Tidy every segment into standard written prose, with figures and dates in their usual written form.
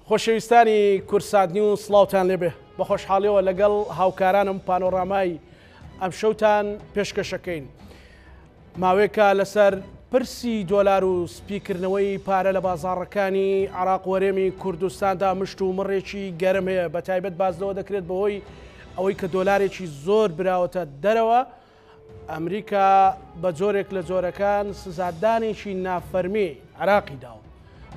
خۆشەویستانی کورسادنی و سڵاوتان لێبێ بە خۆشحاڵیەوە لەگەڵ هاوکارانم پانۆڕامای ئەم شەوتان پێشکەشەکەین. ماوەیەکە لەسەر پرسی دۆلار و سپیکردنەوەی پارە لە بازاڕەکانی عراق وەرێمی کوردستاندا مشت و مڕێکی گەرم هەیە، بە تایبەت بازەوە دەکرێت بەهۆی ئەوەی کە دۆلارێکی زۆر براوەتە دەرەوە. ئەمریکا بە جۆرێک لە جۆرەکان سزادانێکی نافەرمی عراقی داوە.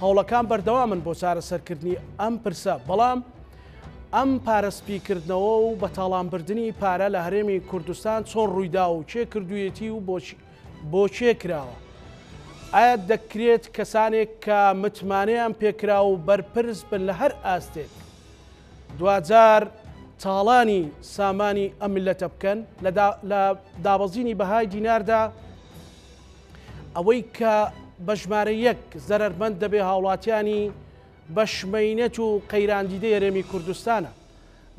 هەوڵەکان بەردەوامن بۆ چارەسەرکردنی ئەم پرسە، بەڵام ئەم پارەسپیکردنەوە و بە تاڵانبردنی پارە لە هەرێمی کوردستان چۆن ڕوویدا و چێ کردوویەتی و بۆ چێ کراوە؟ ئایا دەکرێت کەسانێک کە متمانەیان پێکرا و بەرپرس بن لە هەر ئاستێک دوجار تاڵانی سامانی ئەم میلەتە بکەن؟ لە دابەزینی بەهای دیناردا ئەوەی کە بە ژمارە یەک زەرمەند دەبێ هاوڵاتیانی بە شمەینەت و قەیراندیدەی هەرێمی کوردستانە.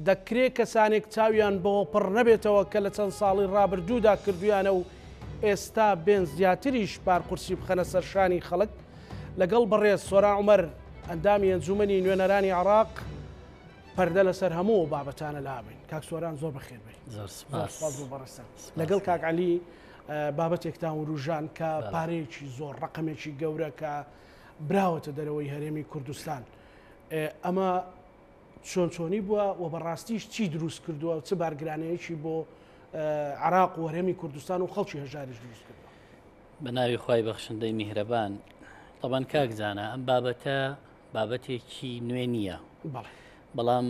دەکرێت کەسانێک چاویان بۆ پڕ نەبێتەوە کە لە چەند ساڵی ڕابردوودا کردویانە و ئێستا بێن زیاتریش پارقورسی بخەنە سەرشانی خەڵک. لەگەڵ بەڕێز سۆران عومەر ئەندامی ئەنجومەنی نوێنەرانی عراق پەردە لەسەر هەموو بابەتانە لابین. کاک سۆران زۆر بەخێر بێت. بەڕێستە لەگەڵ کاک عەلی بابەتێکتان وروژان کە پارەیەکی زۆر ڕقمێکی گەورە کە براوەتە دەرەوەی هەرێمی کوردستان. ئەمە چۆنچۆنی بووە و بەڕاستیش چی دروست کردووە و چه بارگرانەیەکی بۆ عراق و هەرێمی کوردستان و خەڵکی هەژاریش دروست کردووە؟ بە ناوی خوای بەخشندەی میهرەبان. طبعاً کاکزانە ئەم بابەتە بابەتێکی نوێ نییە، بەڵام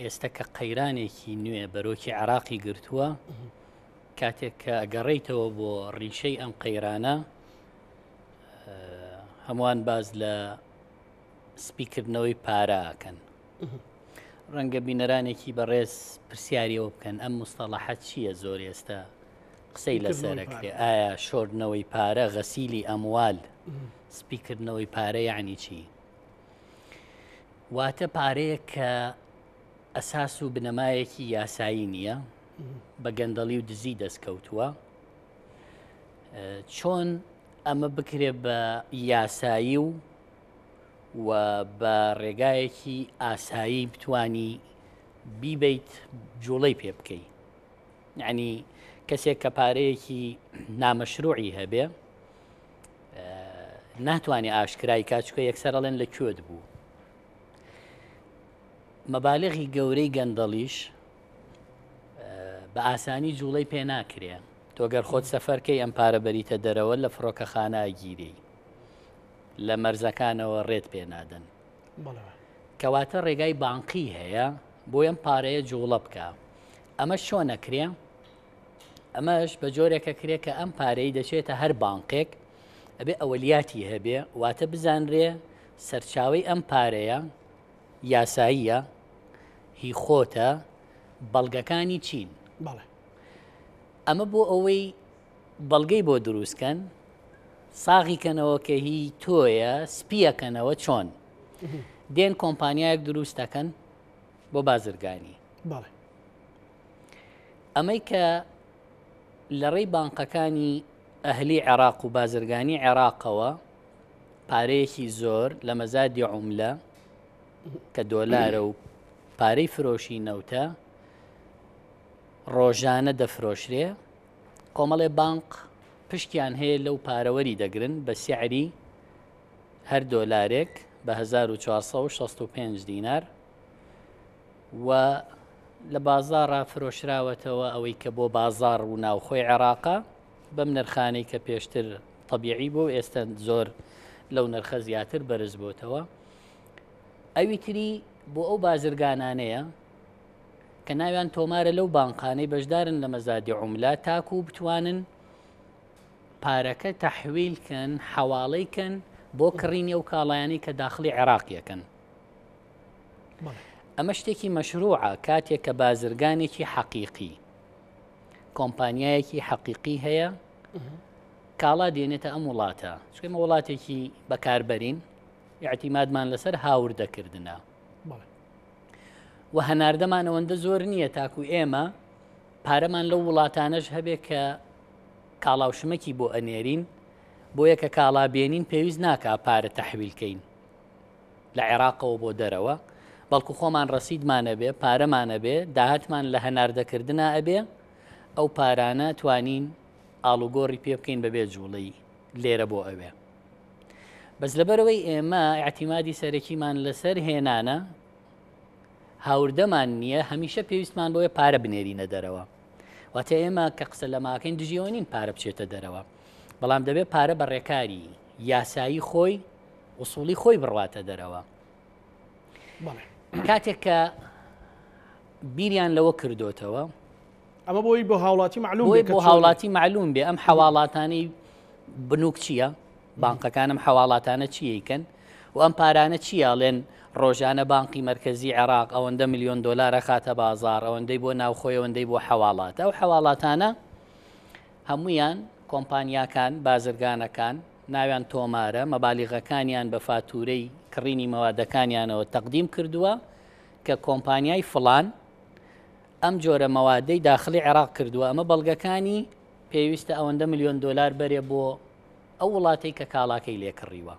ئێستا کە قەیرانێکی نوێ بەرۆکی عراقی گرتووە، کاتێک کە ئەگەڕێیتەوە بۆ ڕیشەی ئەم قەیرانە، هەمووان باز لە سپیکردنەوەی پارەکەن. ڕەنگە بینەرانێکی بەڕێز پرسیاریەوە بکەن ئەم مستەڵەحەت چییە؟ زۆر ئێستا قسەی لەسەرەکرێ. ئایا شۆردنەوەی پارە، غەسیلی ئەموال، سپیکردنەوەی پارە یعنی چی؟ واتە پارەیە کە ئەساس و بنەمایەکی یاسایی نییە، بە گەندەڵی و دزی دەستکەوتووە. چۆن ئەمە بکرێت بە یاسایی و بە ڕێگایەکی ئاسایی بتوانی بیبیت جوڵەی پێ بکەی. یعنی کەسێک کە پارەیەکی نامەشروعی هەبێ ناتوانێت ئاشکرای کاتچکە یەکسەرەڵێن لەکوێت بوو. مەبالغی گەورەی گەندەڵیش بە ئاسانی جوڵەی پێ ناکرێ. تۆ گەر خۆت سەفەرکەی ئەم پارە بەریتە دەرەوە لە فڕۆکەخانە گیری، لە مەرزەکانەوە ڕێت پێ نادەن. کەواتە ڕێگای بانقی هەیە بۆ ئەم پارەیە جوڵە بکە. ئەمە چۆن نەکرێ؟ ئەمەش بە جۆرێکە کرێ کە ئەم پارەی دەچێتە هەر بانقێک، ئەبێ ئەوەلیاتی هەبێ، واتە بزانرێ سەرچاوی ئەم پارەیە یاساییە، هی خۆتە، بەڵگەکانی چین. ئەمە بۆ ئەوەی بەڵگەی بۆ دروستکەن، ساغیکەنەوە کە هی تۆیە، سپیەکەنەوە چۆن دێن کۆمپانیایەک دروست دەکەن بۆ بازرگانی. ئەمەی کە لە ڕێی بانقەکانی ئەهلی عێراق و بازرگانی عێراقەوە پارەیەکی زۆر لە مەزادی عوملە کە دۆلارە و پارەی فرۆشی نەوتە ڕۆژانە دەفرۆشرێ. کۆمەڵێ بانق پشتیان هەیە لەو پارەوەری دەگرن بە سیعری هەر دۆلارێک بە 1465 دینار، و لە بازاڕ فرۆشراوەتەوە ئەوەی کە بۆ بازاڕ و ناوخۆی عێراقا بەم نرخانەی کە پێشتر طبیعی بۆ ئێستا زۆر لەو نرخە زیاتر بەرز بۆتەوە. ئەوی تری بۆ ئەو بازرگانانەیە کە ناویان تۆمارە لەو بانقانەی بەشدارن لە مەزادی عوملا، تاکو و بتوانن پارەکە تەحویلکەن، حەواڵەیکەن بۆ کڕینی ئەو کاڵایانی کە داخلی عێراقیەکەن. ئەمە شتێکی مەشروعە کاتێک کە بازرگانێکی حەقیقی، کۆمپانیایەکی حەقیقی هەیە، کاڵا دێنێتە ئەم وڵاتە. چکەمە وڵاتێکی بەکاربەرین، ئیعتیمادمان لەسەر هاوردەکردنە و هەناردەمان ئەوەندە زۆر نییە تاکو ئێمە پارەمان لەو وڵاتانەش هەبێ کە کاڵاوشمەکی بۆ ئەنێرین، بۆیە کە کاڵابێنین پێویست ناکە پارە تەحویلکەین. لە عێراقەوە بۆ دەرەوە بەڵکو خۆمان ڕەسیدمانە بێ پارەمانە بێ داهاتمان لە هەناردەکردنا ئەبێ ئەو پارانە توانین ئاڵوگۆڕی پێ بکەین بەبێ جوڵەی لێرە بۆ ئەوێ بەس لەبەرەوەی ئێمە اعتیمادی سەرەکیمان لەسەر هێنانە هاوردەمان نییە هەمیشە پێویستمان بۆیە پارە بنێرینە دەرەوە واتە ئێمە کە قسە لە ماکەین دژیەوە نین پارە بچێتە دەرەوە بەڵام دەبێت پارە بە ڕێکاری یاسایی خۆی وسوڵی خۆی بڕواتە دەرەوە کاتێک کە بیریان لەوە کردوتەوە ئەمە بۆی بۆ هاوڵاتی معلوم بۆ هاوڵاتی معلوم بێ ئەم حواڵاتانەی بنوک چییە بانقەکانم حواڵاتانە چیەکەن و ئەم پارانە چیاڵێن ڕۆژانە بانقی مرکزی عێراق ئەوەندە میلیۆن دۆلارە خاتە بازار ئەوەندەی بۆ ناوخۆی ئەوەندەی بۆ حواڵات ئەو حواڵاتانە هەمویان کۆمپانیاکان بازرگانەکان ناویان تۆمارە مەبالیغەکانیان بە فاتورەی کڕینی مەوادەکانیانەوە تەقدیم کردووە کە کۆمپانیای فڵان ئەم جۆرە مەوادەی داخلی عێراق کردووە ئەمە بەڵگەکانی پێویستە ئەوەندە میلیۆن دۆلار بەرێ بۆ ئەو وڵاتەی کە کاڵاکەی لێکڕیوە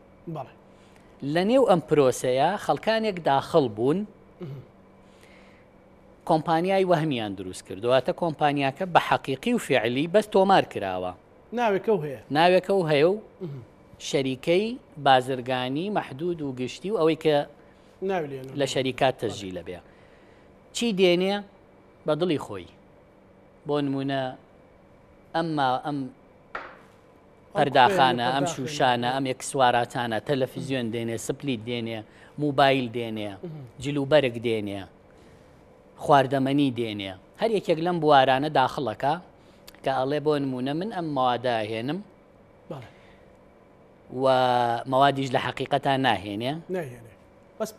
لە نێو ئەم پرۆسەیە خەڵکانێک داخڵ بوون کۆمپانیای وەهمیان دروست کردوواتە کۆمپانیاکە بە حەقیقی و فعلی بەس تۆمار کراوە ناوێکە و هەیە و شەریکەی بازرگانی مەحدود و گشتی و ئەوەی کە لە شەریکات تەسجیلە بێ چی دێنێ بە دڵی خۆی بۆ نمونە ئەم پەرداخانە ئەم شوشانە ئەم یەکسواراتانە تەلەڤیزیۆن دێنێ سپلیت دێنێ موبایل دێنێ جلوبەرگ دێنێ خواردەمەنی دێنێ هەر یەکێک لەم بوارانە داخڵەکە کە ئەڵێ بۆ نمونە من ئەم مەوادە هێنم و مەوادیش لە حەقیقەتان ناهێنێ بەس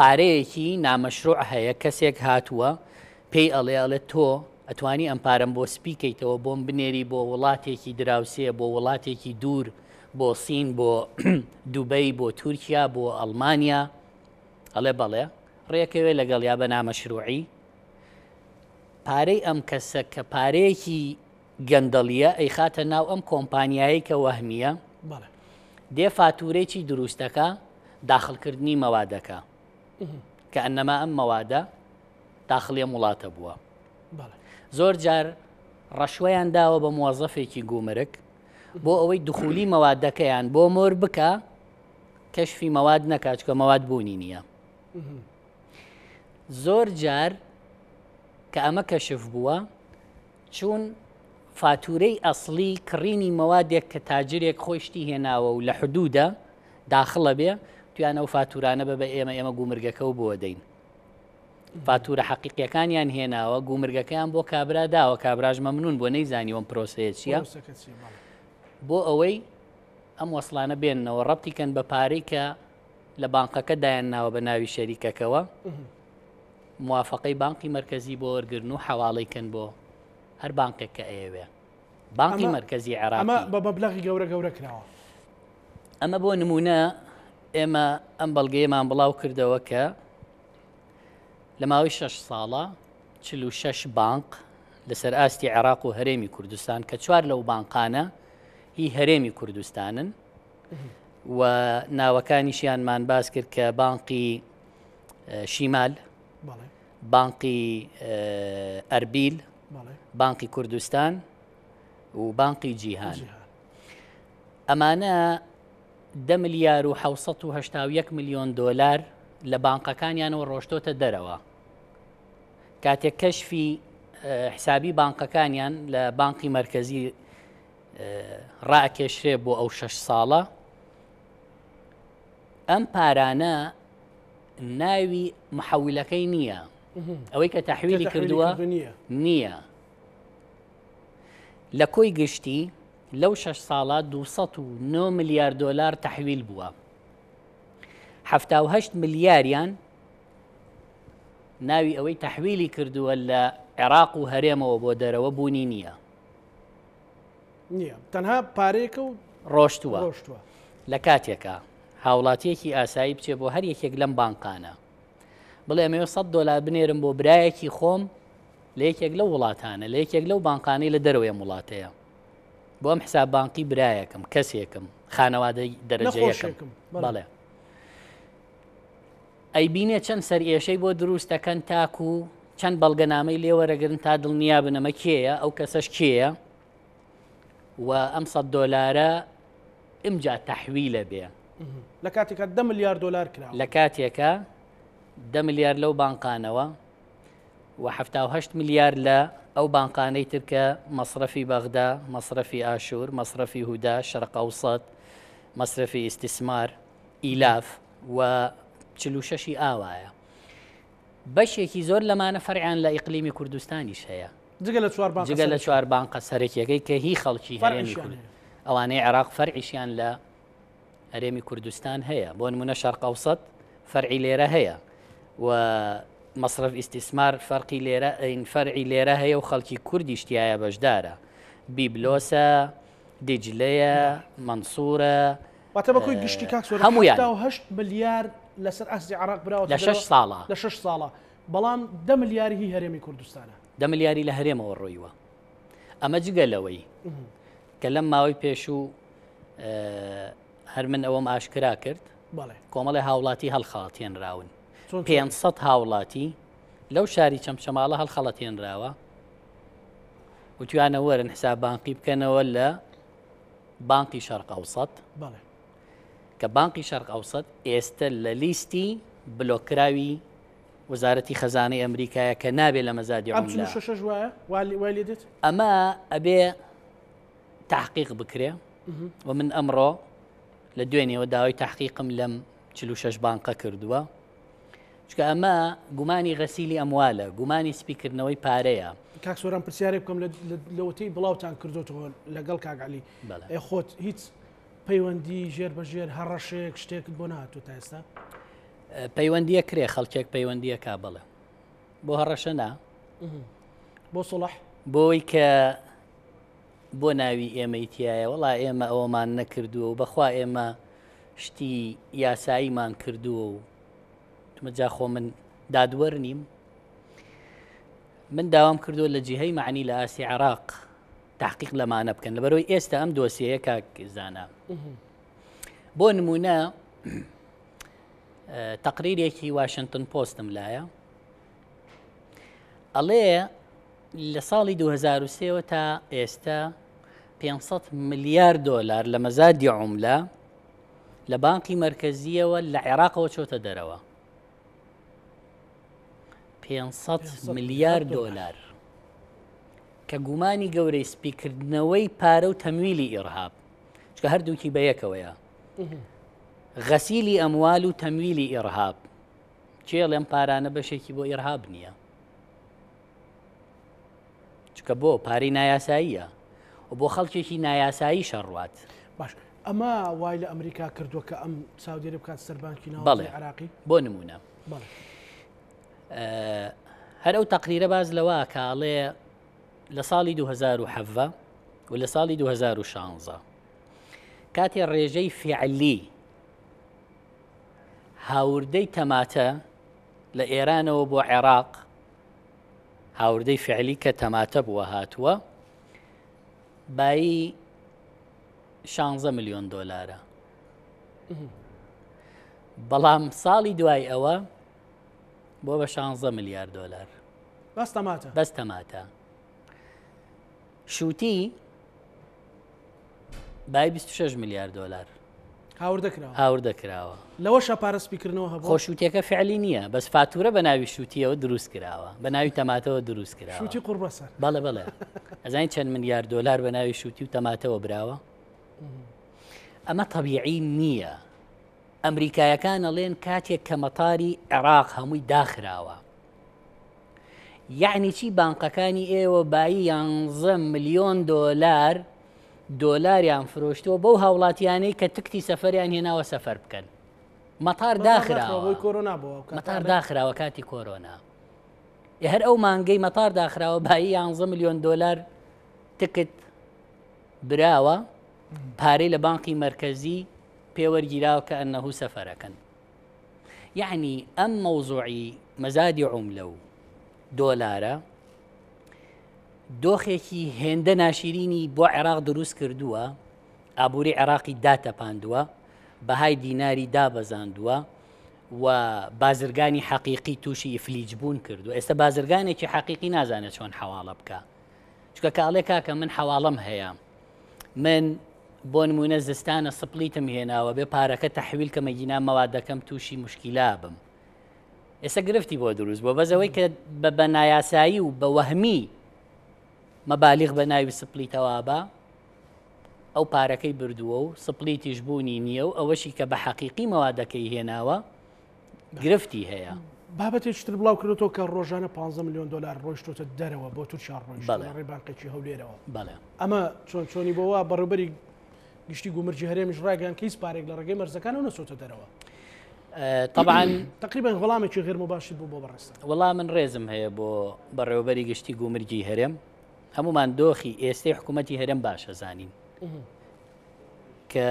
پارەیەکی نامەشروع هەیە کەسێک هاتووە پێی ئەڵێ تۆ ئەتوانی ئەم پارەم بۆ سپیکەیتەوە بۆم بنێری بۆ وڵاتێکی دراوسێ بۆ وڵاتێکی دوور بۆ سین بۆ دووبەی بۆ تورکیا بۆ ئەڵمانیا ئەڵێ بەڵێ ڕێکەوێ لەگەڵ یا بە نامەشروعی پارەی ئەم کەسە کە پارەیەکی گەندەڵیە ئەی خاتە ناو ئەم کۆمپانیایی کە وەهمیە دێ فاتورێکی دروستەکە داخلکردنی مەوادەکە کە ئەنەما ئەم مەوادە داخڵیە وڵاتە بووە زۆر جار ڕەشوەیان داوە بە موەزەفێکی گومرک بۆ ئەوەی دخولی مەوادەکەیان بۆ مۆر بکە کەشفی مەواد نەکات کە مەواد بوونی نییە زۆر جار کە ئەمە کەشف بووە چون فاتورەی ئەسڵی کڕینی مەوادێک کە تاجرێک خۆشتی هێناوە و لە حدودە داخڵە بێ تویانە و فاتورانە بە ئێمە گومرگەکە و بۆ دەین فاتورە حەقیقیەکانیان هێناوە گومرگەکەیان بۆ کابرا داوە کابراژ مەمنون بۆ نەیزانی ئەم پرۆسەیە چییە بۆ ئەوەی ئەم وەسڵانە بێننەوە ڕەبتیکەن بە پارەی کە لە بانقەکە دایانناوە بە ناوی شەریکەکەوە موافقەی بانقی مرکزی بۆ وەرگرن و حەواڵەیکەن بۆ هەر بانقێک کە ئەیەوێ بانقی مرکزی عێراقی ئەمە بە مەبلەغی گەورە کراوە ئەمە بۆ نمونە ئێمە ئەم بەڵگەیەمان بڵاو کردەوە کە لە ماوەی 6 ساڵە 46 بانق لەسەر ئاستی عێراق و هەرێمی کوردستان کە 4 لەو بانقانە هی هەرێمی کوردستانن و ناوەکانیشیانمان باس کرد کە بانقی شیمال بانقی ئەربیل بانقی کوردستان و بانقی جیهان ئەمانە 10 ملیار و 781 میلیۆن دۆلار لە بانقەکانیانەوە ڕۆشتۆتە دەرەوە کاتێک کەشفی حسابی بانقەکانیان لە بانقی مرکزی ڕائکێشرێ بۆ ئەو 6 ساڵە ئەم پارانە ناوی محەویلەکەی نییە ئەوەی کە تەحویلی کردووە نییە لە کۆی گشتی لەو 6 ساڵە 209 میلیارد دۆلار تەحویل بووە 78 ملیاریان ناوی ئەوەی تەحویلی کردووە لە عێراق و هەرێمەوە بۆ دەرەوە بوونی نییە تەنها پارێکە و ڕۆشتووە لە کاتێکە هاوڵاتیەکی ئاسایی بچێ بۆ هەر یەکێک لەم بانقانە بڵێ ئەمەوە 100 دۆلار بنێرم بۆ برایەکی خۆم لە یەکێک لەو وڵاتانە لە یەکێک لەو بانقانەی لە دەرەوەی وڵاتەیە بۆ ئەم حساب بانقی برایەکەم کەسێکم خانەوادەی دەرەجەیەکم بەڵێ ئەیبینێ چەند سەرئێشەی بۆ دروستەکەن تاکو چەند بەڵگەنامەی لێوەرەگرن تا دڵنیا بنەمە کێیە ئەو کەسەش کێیە و ئەم $100 ئمجا تەحویلە بێ لە کاتێکە $10 ملیار کرا لە کاتێکە 10 ملیار لەو بانقانەوە و 78 ملیار لە ئەو بانقانەی ترکە مەصرفی بەغدا مەصرفی ئاشور مەصرفی هودا شەرق ئەوسەط مەصرفی ئیستیسمار ئیلاف و 46 ئاوایە بەشێکی زۆر لەمانە فەرعیان لە ئیقلیمی کوردستانیش هەیە جگە لە 4 بانقە سەرەکیەکەی کە هی خەڵکی هەرێمی کورد ئەوانەی عێراق فەرعیشیان لە هەرێمی کوردستان هەیە بۆ نمونە شەرق ئەوسەط فەرعی لێرە هەیە و مەصرف ئیستیسمار فەرعی لێرە هەیە و خەڵکی کوردی شتیایە بەشدارە بیبلۆسە دیجلەیە مەنسوورە واتە بەکۆی گشتی کاکسۆر هەمویان 8 ملیار لەسەر ئەستی عێراق براوە لە 6 ساڵە لە 6 ساڵە بەڵام 10 ملیاری هی هەرێمی کوردستانە 10 ملیاری لە هەرێمەوە ڕۆیوە ئەمە جگەلەوەی کە لەم ماوەی پێشوو هەر من ئەوەم ئاشکرا کرد کۆمەڵی هاوڵاتی هەڵخەڵەتێنراون 500 هاوڵاتی لەو شاری چەمچەماڵە هەڵخەڵەتێنراوە وتوانە وەرن حساب بانقی بکەنەوە لە بانقی شەرق ئەوسەط کە بانقی شەرق ئەوسەط ئێستا لە لیستی بلۆکراوی وەزارەتی خەزانەی ئەمریکایە کە نابێت لە مەزادی عوملا ئەمە ئەبێ تحقیق بکرێ و من ئەمڕۆ لە دوێنێەوە داوای تحقیقم لەم 46 بانقە کردووە چکە ئەمە گومانی غەسیلی ئەموالە گومانی سپیکردنەوەی پارەیە کاکسۆران پرسیارێ بکەم لەوەتەی بڵاوتان کردوتەوە لەگەڵ کاگعلی خۆت هیچ پەیوەندی ژێر بەژێر هەڕەشێک شتێکت بۆ نهاتوو تا ئێستا پەیوەندیە کرێ خەڵکێک پەیوەندیە کا بڵێ بۆ هەڕەشە نا بۆ سڵح بۆی کە بۆ ناوی ئێمەی تایە وڵا ئێمە ئەوەمان نەکردووە و بەخوا ئێمە شتی یاساییمان کردووە و تمەجا خۆ من دادوەر نیم من داوام کردووە لە جیهەی معنی لە ئاسی عێراق تحقیق لەمانە بکەن لەبەرەوەی ئێستا ئەم دۆسیەیە کاکزانە بۆ نمونە تەقریرێکی واشنگتن پۆستم لایە ئەڵێ لە ساڵی 2003 تا ئێستا $500 ملیار لە مەزادی عوملا لە بانقی مرکزیەوە لە عێراقەوە چۆتە دەرەوە $500 ملیار کە گومانی گەورەی سپیکردنەوەی پارە و تەمویلی ئیرهاب چکە هەردووکی بەیەکەوەیە غەسیلی ئەموال و تەمویلی ئیرهاب چێڵ ئەم پارانە بەشێکی بۆ ئیرهاب نییە چکە بۆ پارەی نایاساییە و بۆ خەڵکێکی نایاسایی شەڕوات باش ئەمە وای لە ئەمریکا کردووە کە ئەم چاودێری بکات سەربانکی ناوەڵی عێراقی بۆ نمونە هەر ئەو تەقریرە باز لەوە کاڵێ لە ساڵی 2007 و لە ساڵی 2016 کاتێ ڕێژەی فیعلی هاوردەی تەماتە لە ئێرانەوە بۆ عێراق هاوردەی فعلی کە تەماتە بووە هاتووە بای $16 ملیۆن بەڵام ساڵی دوای ئەوە بۆ بە $16 ملیار بەس تەماتە شووتی بای $26 ملیار هاوردەکراوە لەوە شەپارەسپیکردنەوە هەبوو خۆشوتیەکە فعلی نییە بەس فاتورە بە ناوی شووتیەوە دروست کراوە بە ناوی تەماتەوە دروست کراوە شووتی قوربەسەر بەڵێ ئەزانین چەند ملیار دۆلار بە ناوی شووتی و تەماتەوە براوە ئەمە تەبیعی نییە ئەمریکایەکان ئەڵێن کاتێک کە مەتاری عێراق هەمووی داخراوە یعنی چی بانقەکانی ئێوە بایی $11 ملیۆن دۆلاریان فرۆشتەوە بەو هاوڵاتیانەی کە تکتی سەفەریان هێناوە سەفەر بکەن مەتار داخراوە کاتی کۆرۆنا هەر ئەو مانگەی مەتار داخراوە بایی $11 ملیۆن تکت براوە پارەی لە بانقی مرکزی پێوەرگیراوە کە ئەنەهوو سەفەرەکەن یعنی ئەم مەوزوعی مەزادی عوملە و دۆلارە دۆخێکی هێندە ناشرینی بۆ عێراق دروست کردووە ئابووری عێراقی داتەپاندووە بەهای دیناری دابەزاندووە و بازرگانی حەقیقی تووشی ئیفلیج بوون کردو. ئێستا بازرگانێکی حەقیقی نازانێت چۆن حەواڵە بکە، چکە کاڵێ کاکە من حەواڵەم هەیە، من بۆ نمونە زستانە سپلیتم هێناوە بێ پارەکە تەحویل کە مەگینا مەوادەکەم تووشی مشکیلا بم. ئێستا گرفتی بۆ دروست بۆ بەزەوەی کە بە نایاسایی و بە وەهمی مەبالیغ بە ناوی سپلیتەوە بە ئەو پارەکەی بردووە و سپلیتیش بوونی نییە و ئەوەشی کە بە حەقیقی مەوادەکەی هێناوە گرفتی هەیە. بابەتێکتر بڵاو کردەوە کە ڕۆژانە 15 میلیۆن دلار ڕۆیشتۆتە دەرەوە بۆ تورکیا ڕۆیشتە ڕێبانقێکی هەولێرەوە. بەڵێ ئەمە چۆنی بۆەوە بەڕێبەری گشتی گومرجی هەرێمیش ڕاگەیان کەیس پارێک لە ڕێگەی مەرزەکانەوە نەچۆتە دەرەوە. طبعا تقریبا وەڵامێکی غێر مباشر بوو بۆ بەڕێستە. وەڵام من ڕێزم هەیە بۆ بەڕێوەبەری گشتی گومرجی هەرێم، هەمومان دۆخی ئێستەی حکوومەتی هەرێم باشە زانین کە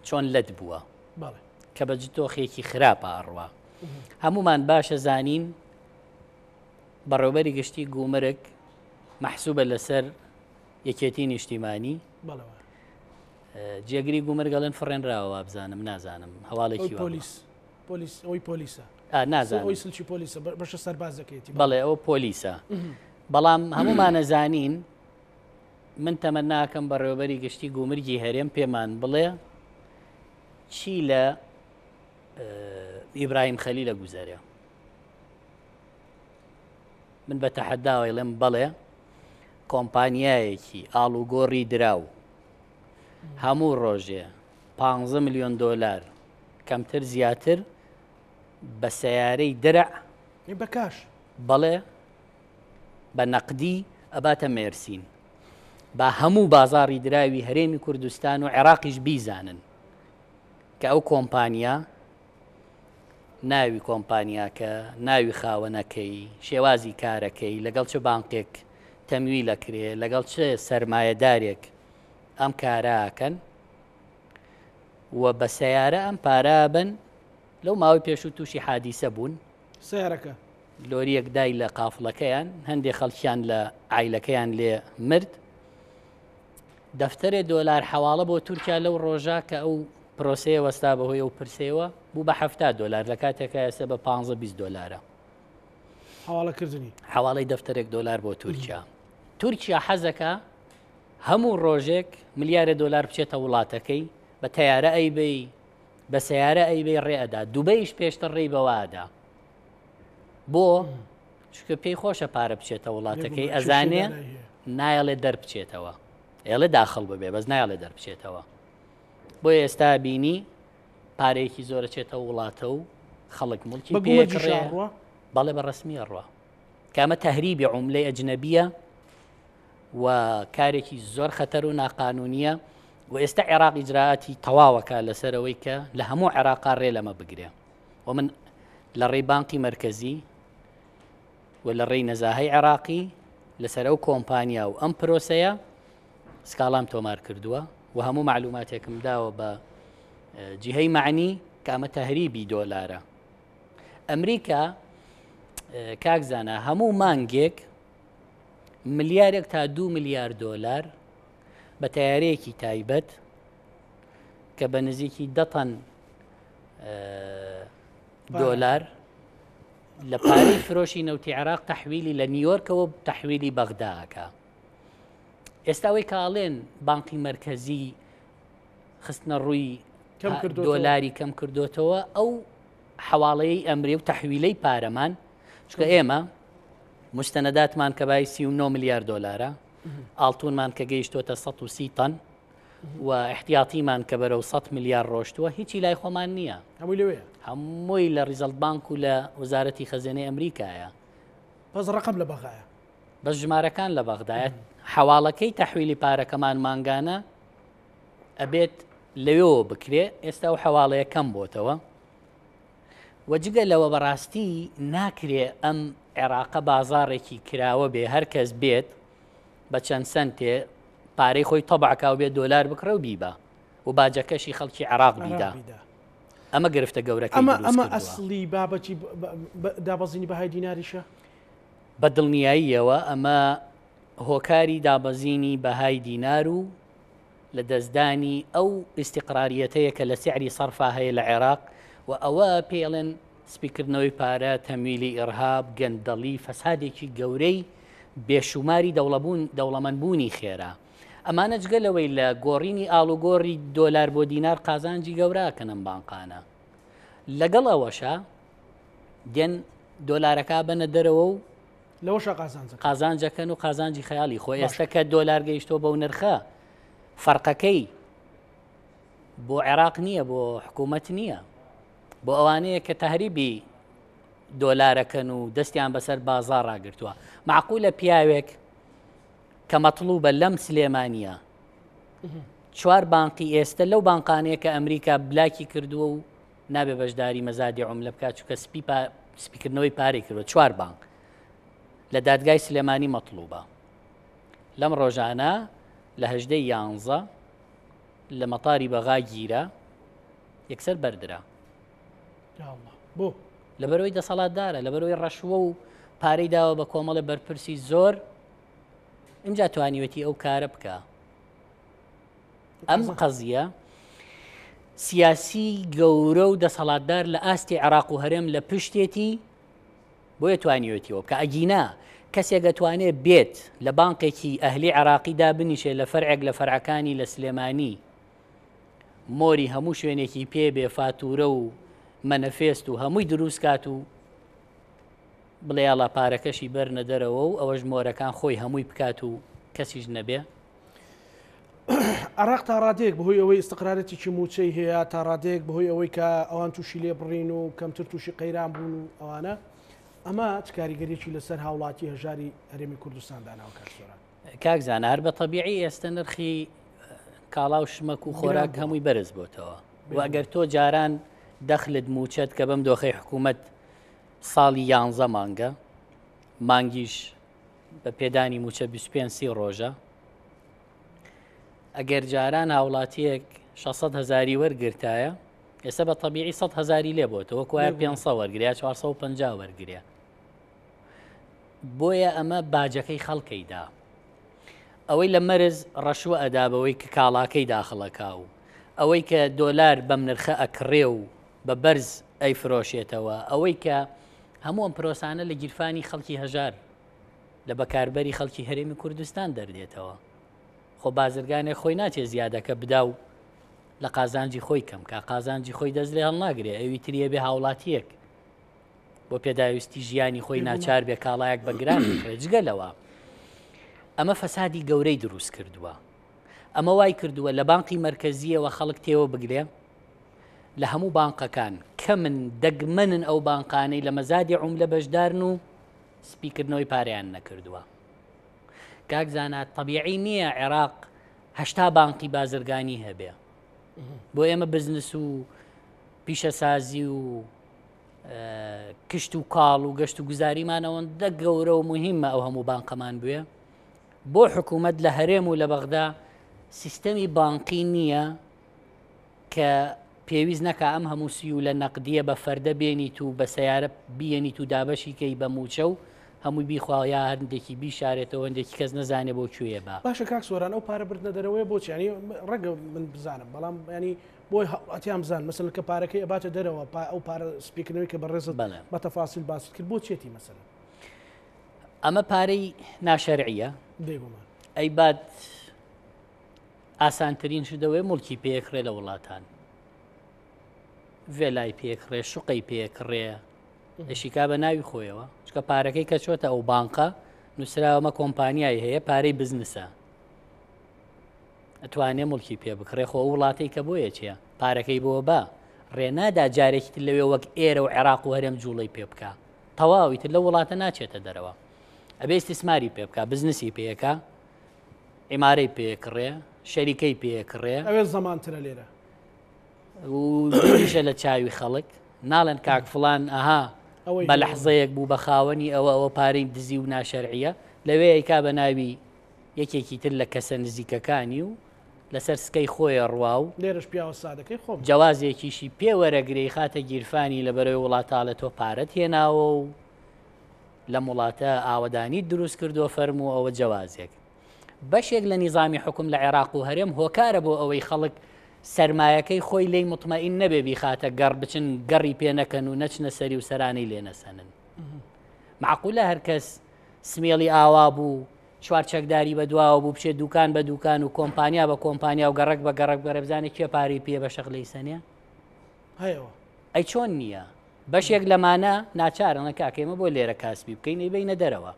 چۆن لەت بووە کە بە دۆخێکی خراپە ئەڕوا. هەمومان باشە زانین بەڕێوەبەری گشتی گومرگ مەحسوبە لەسەر یەکێتی نیشتیمانی جێگری گومرگەڵێن فڕێنراوە بزانم نازانم هەواڵێکی پۆلیس ئەوەی پۆلیسە نازانم ئەوی سلکی پۆلیسە بەشە سەربازەکەیەتی بەڵێ ئەو پۆلیسە. بەڵام هەمومانە زانین من تەمە ناکەم بەڕێوەبەری گشتی گومرگی هەرێم پێمان بڵێ چی لە ئیبراهیم خەلیلە گوزارێ. من بە تەحەداوەی لێم بەڵێ کۆمپانیایەکی ئاڵوگۆڕی دراو هەموو ڕۆژێ 15 میلیۆن دلار کەمتر زیاتر بە سەیارەی درع بەکاش بەڵێ بە نەقدی ئەباتە مێرسین با هەموو بازاڕی دراوی هەرێمی کوردستان و عێراقیش بیزانن کە ئەو کۆمپانیا ناوی کۆمپانیاکە ناوی خاوەنەکەی شێوازی کارەکەی لەگەڵ چه بانقێک تەمویلەکرێ لەگەڵ چه سەرمایەدارێک ئەم کاراکەن و بە سەیارە ئەم پارابن لەو ماوەی پێش و تووشی حادیسە بوون سیارەکە لۆریەک دای لە قافڵەکەیان هەندێک خەڵکیان لە عیلەکەیان لێ مرد دەفتەرێ دۆلار حەواڵە بۆ تورکیا لەو ڕۆژە کە ئەو پرۆسەیە وەستا بەهۆی ئەو پرسەوە بوو بە 70 دلار لە کاتێکە ئێستا بە 15-20 دلارە حواڵەکردنی حواڵەی دەفتەرێک دلار بۆ تورکیا. تورکیا حەزەکە هەموو ڕۆژێک ملیارە دلار بچێتە وڵاتەکەی بە تەیارە ئەیبەی بە سیارە ئەیبەی ڕێئەدا دووبەیش پێشتر ڕێی بەوادا بۆ چکە پێی خۆشە پارە بچێتە وڵاتەکەی ئەزانێ نایەڵێ دەربچێتەوە ئێڵێ داخڵ ببێ بەس نایەڵێ دەربچێتەوە. بۆ ئێستا بینی پارەیەکی زۆرە چێتە وڵاتە و خەڵک مڵکی پێکڕێ بەڵێ بە ڕسمی ڕوە کامە تەهریبی عوملەی ئەجنەبیە و کارێکی زۆر خەتەر و ناقانونیە و ئێستا عێراق ئیجراعاتی تەواوەکە لەسەرەوەی کە لە هەموو عێراقا ڕێ لەمە بگرێ و من لە ڕێی بانقی مرکزی و لە ڕێی نەزاهەی عێراقی لەسەر ئەو کۆمپانیا و ئەم پرۆسەیە سکاڵام تۆمار کردووە و هەموو معلوماتێکم داوە بە جیهەی معنی کامە تەهریبی دۆلارە. ئەمریکا کاکزانە هەموو مانگێک ملیارێک تا 2 ملیار دلار بە تەیارەیەکی تایبەت کە بە نزیکی 10 تەن دۆلار لە پارەی فرۆشی نەوتی عێراق تەحویلی لە نیویۆرکەوە تەحویلی بەغداکە. ئێستاوەی کاڵێن بانقی مرکزی خستنە ڕووی دۆلاری کەم کردوتەوە ئەو حواڵەیەی ئەمرێ و تەحویلەی پارەمان چکە ئێمە مستەنەداتمان کە بای 39 میلیار دلارە ئاڵتونمان کە گەیشتۆتە 130 تەن و احتیاطیمان کە بەرەو 100 میلیار ڕۆشتووە هیچی لای خۆمان نییە هەمووی لە ریزەڵت بانک و لە وەزارەتی خەزانەی ئەمریکایە بەس ڕقم لە بەغایە بەس ژمارەکان لە بەغدایە حواڵەکەی تەحویلی پارەکەمان مانگانە ئەبێت لەوێەوە بکرێ ئێستا و حواڵەیە کەم بۆتەوە وەجگە لەوە بەڕاستی ناکرێ ئەم عێراقە بازاڕێکی کراوە بێ هەر کەس بێت بە چەند سنتێ پارەی خۆی تەبعکاو بێت دۆلار بکڕە و بیبە و باجەکەشی خەڵکی عێراق بیدا ئەمە گرفتە گەورەکە ئەمە ئەسڵی بابەتی دابەزینی بەهای دیناریشە بە دڵنیاییەوە ئەمە هۆکاری دابەزینی بەهای دینار و لە دەستدانی ئەو ئیستیقراریەتەیە کە لە سعری سەرفا هەیە لە عێراق و ئەوە پێڵێن سپیکردنەوەی پارە تەمیلی ئیرهاب گەندەڵی فەسادێکی گەورەی بێشوماری دەوڵەمەندبوونی خێرا ئەمانە جگەلەوەی لە گۆڕینی ئاڵوگۆڕی دۆلار بۆ دینار قازانجی گەوراکەنم بانقانە لەگەڵ ئەوەشە دێن دۆلارەکە بنە دەرەوە و لەوەش قازانجەکەن و قازانجی خەیاڵی خۆی ئێستا کە دۆلار گەیشتۆ بەو نرخە فەرقەکەی بۆ عێراق نییە بۆ حکوومەت نییە بۆ ئەوانەیە کە تەهریبی دۆلارەکەن و دەستیان بەسەر بازار ڕاگرتووە معقولە پیاوێک کە مەطلوبە لەم سلێمانیە 4 بانقی ئێستا لەو بانقانەیە کە ئەمریکا بلاکی کردووە و نابێ بەشداری مەزادی عوملە بکات چونکە سپیکردنەوەی پارەی کردووە 4 بانک لە دادگای سلێمانی مەطلوبە لەم ڕۆژانە لە 11 لە مەتاری بەغا گیرە یەکسەر بەردرا بۆ لەبەرەوەی دەسەڵاتدارە لەبەرەوەی ڕەشوە و پارەی داوە بە کۆمەڵە بەرپرسی زۆر ئەمجا توانیوەتی ئەو کارە بکە ئەم قەزیە سیاسی گەورە و دەسەڵاتدار لە ئاستی عێراق و هەرێم لە پشتێتی بۆیە توانیوەتیەوە کە ئەگینا کەسێک دەتوانێت بێت لە بانقێکی ئەهلی عێراقیدا بنیشێ لە فەرعێک لە فەرعەکانی لە سلێمانی مۆری هەموو شوێنێکی پێ بێ فاتورە و مەنەفێست و هەمووی دروست کات و بڵێ یاڵا پارەکەشی بەرنە دەرەوە و ئەوەش مۆرەکان خۆی هەمووی بکات و کەسیش نەبێ عراق تا ڕادێک بەهۆی ئەوەی استقرارەتێکی موچەی هەیە تا ڕادێک بەهۆی ئەوەی کە ئەوان تووشی لێ بڕین و کەمتر تووشی قەیران بوون و ئەوانە ئەمە چ کاریگەریەکی لەسەر هاوڵاتی هەژاری هەرێمی کوردستانداناوە کارسۆران کاکزانە هەر بە تەبیعی ئێستا نرخی کاڵا و شمەک و خۆراک هەمووی بەرز بۆتەوە و ئەگەر تۆ جاران دەخلت موچەت کە بەم دۆخەی حکوومەت ساڵی 11 مانگە مانگیش بە پێدانی موچە 25 ڕۆژە ئەگەر جاران هاوڵاتیەک 600,000 وەرگرتایە ئێستا بە تەبیعی 100,000 لێ بۆتەوە کوایە 500 وەرگریا 450 وەرگریا بۆیە ئەمە باجەکەی خەڵکەیدا ئەوەی لە مەرز ڕەشوە ئەدابەوەی کە کاڵاکەی داخڵەکا و ئەوەی کە دۆلار بەم نرخە ئەکڕێ و بە بەرز ئەیفرۆشێتەوە ئەوەی کە هەموو ئەم پرۆسانە لە گیرفانی خەڵکی هەژار لە بەکاربەری خەڵکی هەرێمی کوردستان دەردێتەوە خۆ بازرگانێک خۆی ناچێت زیادەکە بدا و لە قازانجی خۆی کەم کا قازانجی خۆی دەست لێ هەڵناگرێ ئەوی تریە بێ هاوڵاتیەک بۆ پێداویستی ژیانی خۆی ناچار بێ کاڵایەک بەگران جگەلەوە ئەمە فەسادی گەورەی دروست کردووە ئەمە وای کردووە لە بانقی مرکزیەوە خەڵک تێوە بگرێ لە هەموو بانقەکان کە من دەگمەنن ئەو بانقانەی لە مەزادی عوملە بەشدارن و سپیکردنەوەی پارەیان نەکردووە کاکزانات تەبیعی نییە عێراق 80 بانقی بازرگانی هەبێ بۆ ئێمە بزنس و پیشەسازی و کشت و کاڵ و گەشت و گوزاریمانەوەندە گەورە و مهمە ئەو هەموو بانقەمان بوێ بۆ حکوومەت لە هەرێم و لە بەغدا سیستەمی بانقی نییە کە پێویست نەکە ئەم هەموو سیو لە نەقدیە بە فەردە بێنیت و بە سەیارە بیێنیت و دابەشی کەی بە موچە و هەمووی بیخوایا هەندێکی بیشارێتەوە هەندێکی کەس نەزانێ بۆ کوێ بە باشە کاک سۆران ئەو پارە بردنە دەرەوەی بۆ ینی ڕەگە من بزانم بەڵام ینی بۆی ئەتیان بزان مەسەن کە پارەکەی ئەباتە دەرەوە ئەو پارە سپیکردنەوەی کە بەڕێزت بە تەفاسیل باست کرد بۆ چێتی مەسەن ئەمە پارەی ناشەرعیە دەیگومان ئەی باد ئاسانترین شدەوەی مڵکی پێکڕێ لە وڵاتان ڤێلای پێکڕێ شوقەی پێکڕێ دەشیکا بە ناوی خۆیەوە چکە پارەکەی کە چۆتە ئەو بانقە نووسراوەمە کۆمپانیای هەیە پارەی بزنسە ئەتوانێ مڵکی پێ بکڕێ خۆ وڵاتی کە بۆیە چیە پارەکەی بۆ بە ڕێنادا جارێکی لەوێ وەک ئێرە و عێراق و هەرێم جوڵەی پێ بکە تەواوی تر لە وڵاتە ناچێتە دەرەوە ئەبێ استثماری پێ بکە بزنسی پێەکە ئیمارەی پێکڕێ شەریکەی پێکڕێ ئەوێ زەمانترە لێرە وشە لە چاوی خەڵک ناڵێن کاک فڵان ئەها بە لەحزەیەک بوو بە خاوەنی ئەوە پارەی دزی و ناشەرعیە لەوێ ئەیکا بە ناوی یەکێکی تر لە کەسە نزیکەکانی و لەسەر سکەی خۆیە ڕوا و لێرەش پیاوە سادەکەی خۆم جوازێکیشی پێوەرەگرەی خاتە گیرفانی لە بەرەوەی وڵاتە لە تۆ پارەت هێناوە و لە وڵاتە ئاوەدانی دروست کردووە فەرموو ئەوە جوازێک بەشێک لە نیزامی حکوم لە عێراق و هەرێم هۆکارە بۆ ئەوەی خەڵک سەرمایەکەی خۆی لی مطمئین نەبێ بیخاتە گەڕ بچن گەڕی پێ نەکەن و نەچنە سەری و سەرانەی لێ نەسەنن. معقولە هەر کەس سمێڵی ئاوا بوو چوار چەکداری بە دواوە بوو بچێت دوکان بە دوکان و کۆمپانیا بە کۆمپانیا و گەڕک بە گەڕک بەرەبزانێک کێ پارەی پێ بە شەق لی سەنێ هەیەوە ئەی چۆن نییە بەشێک لەمانە ناچارن کاکەمە بۆ لێرە کاسبی بکەین نەیبینە دەرەوە.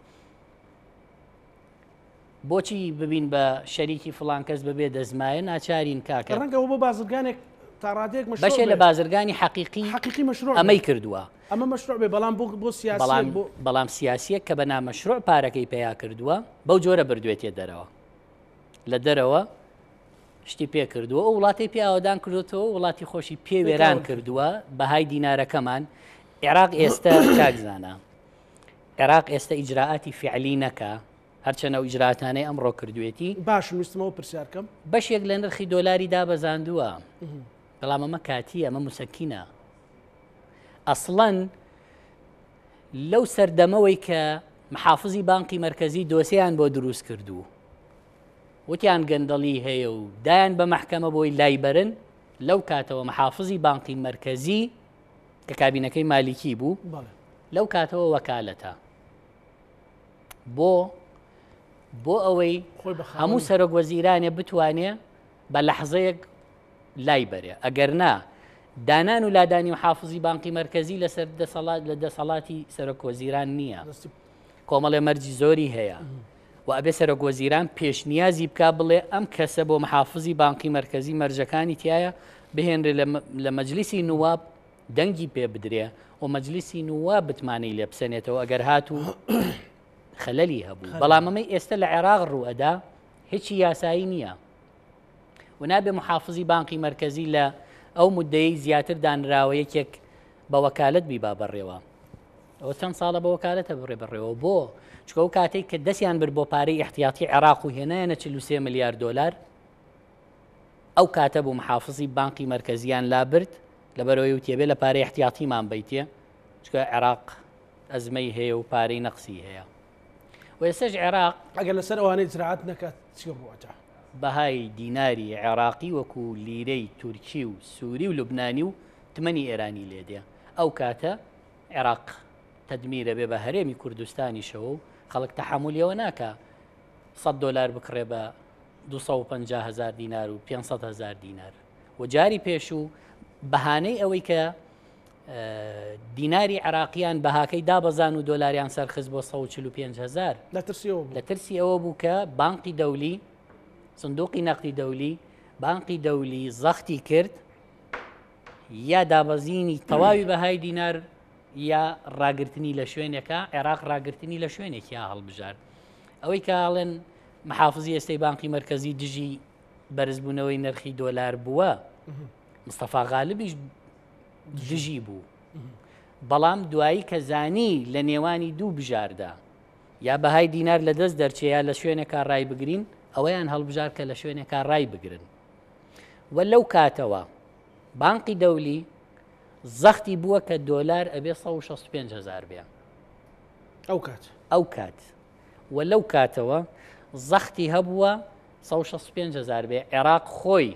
بۆچی ببین بە شەریکی فڵان کەس ببێ دەزمایە ناچارین کاکە ڕەنگەوە بۆ بازرگانێک تا ڕادێک بەشێ لە بازرگانی حەقیقی مەشروع ئەمەی کردووە ئەمە مەشروع بێ بەڵام بۆ سیاسی بەڵام سیاسیە کە بە نامەشروع پارەکەی پێیا کردووە بەو جۆرە بردوێتێ دەرەوە لە دەرەوە شتی پێ کردووە و وڵاتی پیاوەدان کردوەوە وڵاتی خۆشی پێ وێران کردووە بەهای دینارەکەمان. عێراق ئێستا کاکزانە عێراق ئێستا ئیجراعاتی فعلی نەکە هەرچەنە ئیجراعاتانەی ئەمڕۆ کردوێتی باش ویستمەوە پرسیارکەم بەشێک لە نرخی دۆلاری دابەزاندووە بەڵام ئەمە کاتی ئەمە موسەکینە ئەسڵەن لەو سەردەمەوەی کە محافزی بانقی مرکزی دۆسییان بۆ دروست کردو وتیان گەندەڵی هەیە و دایان بە محکەمە بۆی لایبەرن لەو کاتەوە محافزی بانقی مرکزی کە کابینەکەی مالیکی بوو لەو کاتەوە وەکالەتە بۆ ئەوەی هەموو سەرۆک وەزیرانێ بتوانێ بە لەحزەیەک لای بەرێ ئەگەر نا دانان و لادانی محافزی بانقی مرکزی لەسەر لە دەسەڵاتی سەرۆک وەزیران نییە کۆمەڵێ مەرجی زۆری هەیە و ئەبێ سەرۆک وەزیران پێشنیازی بکا بڵێ ئەم کەسە بۆ محافزی بانقی مرکزی مەرجەکانی تایە بهێنرێ لە مەجلیسی نواب دەنگی پێ بدرێ و مەجلیسی نواب بتمانەی لێ بسەنێتەوە ئەگەر هاتوو خەلەلی هەبوو بەڵام ئەمەی ئێستا لە عێراق ڕوئەدا هیچی یاسایی نییە و نابێ محافزی بانقی مرکزی لە ئەو مدەی زیاتر دانراوە یەکێک بە وەکالەت بیبا بەڕێوە ئەوە چەند ساڵە بە وەکالەتە بڕێ بڕێەوە بۆ چکە ئەو کاتێک کە دەستیان برد بۆ پارەی احتیاطی عێراق و هێنایەنە 43 ملیارد دۆلار ئەو کاتە بوو محافزی بانقی مرکزیان لابرد لەبەرەوەی و تێبێ لە پارەی احتیاطیمان بیتێ چکە عێراق ئەزمەی هەیە و پارەی نەقسی هەیە و ئێستاش عێراق ئەگەر لەسەر ئەوانەی زراعەت نەکات چی ڕواتە بەهای دیناری عێراقی وەکو لیرەی تورکی و سووری و لوبنانی و تمەنی ئێرانی لێدێ ئەو کاتە عێراق تەدمیرە بێ بە هەرێمی کوردستانیشەوە و خەڵک تەحمولیەوە ناکە 100 دلار بکڕێ بە 250,000 دینار و 500,000 دینار و جاری پێش و بەهانەی ئەوەی کە دیناری عراقیان بەهاکەی دابەزان و دۆلاریان سەرخست بۆ 145,000 لە ترسی ئەوە بوو کە بانقی دەولی سندوقی نەقدی دەولی بانقی دەولی زەختی کرد یا دابەزینی تەواوی بەهای دینار یا ڕاگررتنی لە شوێنێکە عێراق ڕاگررتنی لە شوێنێکی هەڵبژار ئەوەی کاڵێن محافزی ئێستای بانقی مرکزی دژی بەرزبوونەوەی نرخی دۆلار بووە مستەفا غالبیش دژی بوو بەڵام دوایی کە زانی لە نێوانی دوو بژاردا یا بەهای دینار لە دەست دەرچێ یا لە شوێنێکا ڕای بگرین ئەوەیان هەڵبژار کە لە شوێنێکا ڕای بگرن و لەو کاتەوە بانقی دەولی زەختی بووە کە دۆلار ئەبێ 165,000 بێ ئەو کات و لەو کاتەوە زەختی هەبووە 165,000 بێ عێراق خۆی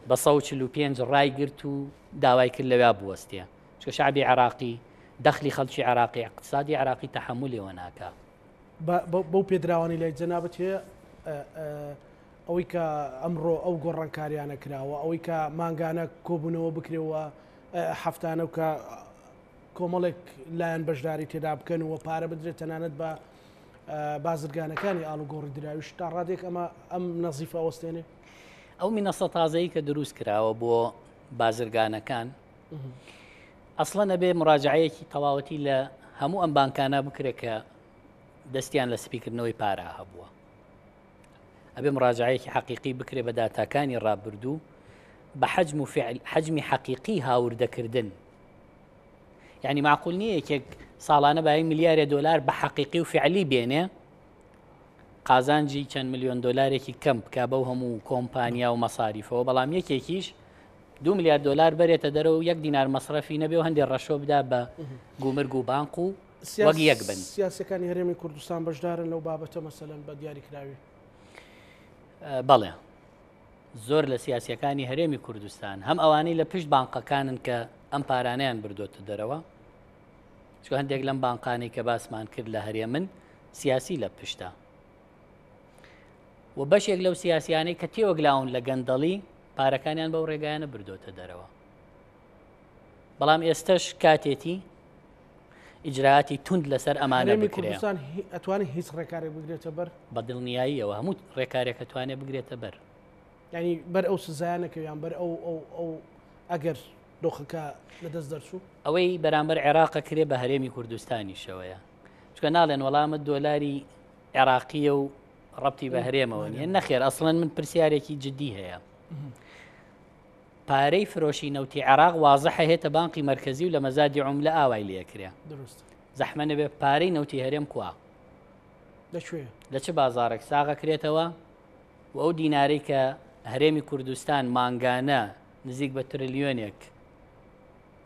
بە 145 ڕای گرت و داوای کرد لەوێ بوەستێ چکە شعبی عراقی دەخلی خەڵکی عراقی اقتصادی عراقی تەحملێەوە ناکە بەو پێدراوانی لای جەنابەت هەیە ئەوەی کە ئەمڕۆ ئەو گۆڕانکاریانە کراوە ئەوەی کە مانگانە کۆبوونەوە بکرێەوە هەفتانە و کە کۆمەڵێک لایەن بەشداری تێدا بکەن و پارە بدرێت تەنانەت بە بازرگانەکانی ئاڵوگۆڕی دراویش تا ڕادێک ئەم نەزیفە ئەوەستێنێ ئەو مینەسە تازایی کە دروست کراوە بۆ بازرگانەکان ئەسڵەن ئەبێ مراجعەیەکی تەواوەتی لە هەموو ئەم بانکانە بکرێت کە دەستیان لە سپیکردنەوەی پارە هەبووە ئەبێ مراجعەیەکی حەقیقی بکرێت بە داتاکانی ڕابردوو بە حەجمی حەقیقی هاوردەکردن یعنی معقول نییە یەکێک ساڵانە بە ملیارە دۆلار بە حەقیقی و فعلی بێنێ قازانجی چەند ملیۆن دۆلارێکی کەم بکە بەو هەموو کۆمپانیا و مەساریفەوە بەڵام یەکێکیش 2 میلیارد دلار بەرێتە دەرەوە و 1 دینار مەصرفی نەبێ و هەندێک ڕەشۆ بدا بە گومرگ و بانق و وەک یەک بن سیاسەکانی هەرێمی کوردستان بەشدارن لەو بابەتە مەسەلەن بە دیاریکراوی بەڵێ زۆر لە سیاسیەکانی هەرێمی کوردستان هەم ئەوانەی لە پشت بانقەکانن کە ئەم پارانیان بردۆتە دەرەوە، چکە هەندێک لەم بانقانی کە باسمان کرد لە هەرێمن سیاسی لە پشتە و بەشێک لەو سیاسیانەی کە تێوەگلاون لە گەندەڵی پارەکانیان بەو ڕێگایانە بردۆتە دەرەوە. بەڵام ئێستش کاتێتی ئیجراعاتی توند لەسەر ئەمانە بکرێ. ئەتوانێت هیچ ڕێکارێک بگرێتە بەر بە دڵنیاییەوە هەموو ڕێکارێک ئەتوانێت بگرێتە بەر، ینی بەر ئەو سزایانەکە یان بەر ئەو ئەگەر دۆخەکە لەدەست دەرچوو ئەوەی بەرامبەر عێراقە کرێ بە هەرێمی کوردستانی شەوەیە، چکە ناڵێن وەڵامت دۆلاری عێراقیە و ڕەبتی بە هەرێمەوە نیە. نەخێر، ئەسڵەن من پرسیارێکی جددی هەیە. پارەی فرۆشی نەوتی عێراق وازەحە هێتە بانقی مرکزی و لە مەزادی عوملە ئاوای لێکرێ. زەحمە نەبێ پارەی نەوتی هەرێم کووە لەکوێ لە چ بازارێک ساغەکرێتەوە و ئەو دینارەی کە هەرێمی کوردستان مانگانە نزیک بە تریلیۆنێک